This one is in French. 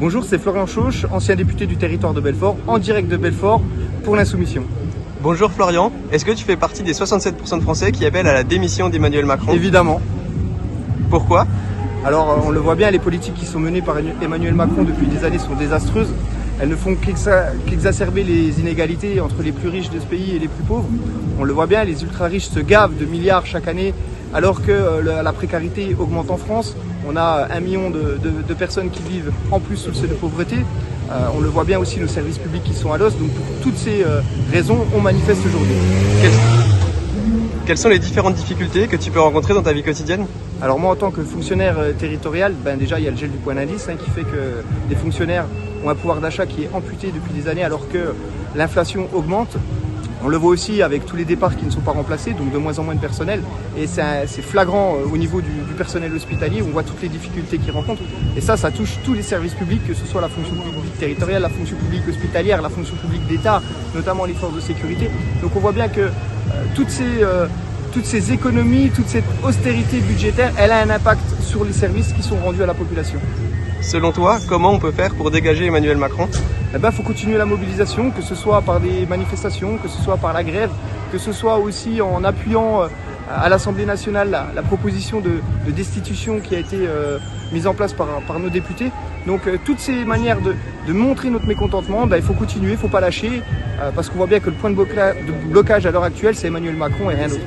Bonjour, c'est Florian Chauche, ancien député du territoire de Belfort, en direct de Belfort pour l'Insoumission. Bonjour Florian, est-ce que tu fais partie des 67% de Français qui appellent à la démission d'Emmanuel Macron? Évidemment. Pourquoi? Alors on le voit bien, les politiques qui sont menées par Emmanuel Macron depuis des années sont désastreuses. Elles ne font qu'exacerber les inégalités entre les plus riches de ce pays et les plus pauvres. On le voit bien, les ultra-riches se gavent de milliards chaque année alors que la précarité augmente en France. On a 1 million de personnes qui vivent en plus sous le seuil de pauvreté. On le voit bien aussi, nos services publics qui sont à l'os. Donc pour toutes ces raisons, on manifeste aujourd'hui. Quelles sont les différentes difficultés que tu peux rencontrer dans ta vie quotidienne? Alors moi, en tant que fonctionnaire territorial, déjà il y a le gel du point d'indice qui fait que les fonctionnaires ont un pouvoir d'achat qui est amputé depuis des années alors que l'inflation augmente. On le voit aussi avec tous les départs qui ne sont pas remplacés, donc de moins en moins de personnel. Et c'est flagrant au niveau du personnel hospitalier, on voit toutes les difficultés qu'ils rencontrent. Et ça touche tous les services publics, que ce soit la fonction publique territoriale, la fonction publique hospitalière, la fonction publique d'État, notamment les forces de sécurité. Donc on voit bien que toutes ces économies, toute cette austérité budgétaire, elle a un impact sur les services qui sont rendus à la population. Selon toi, comment on peut faire pour dégager Emmanuel Macron? Il faut continuer la mobilisation, que ce soit par des manifestations, que ce soit par la grève, que ce soit aussi en appuyant à l'Assemblée nationale la proposition de destitution qui a été mise en place par nos députés. Donc toutes ces manières de montrer notre mécontentement, il faut continuer, il ne faut pas lâcher, parce qu'on voit bien que le point de blocage à l'heure actuelle, c'est Emmanuel Macron et rien d'autre.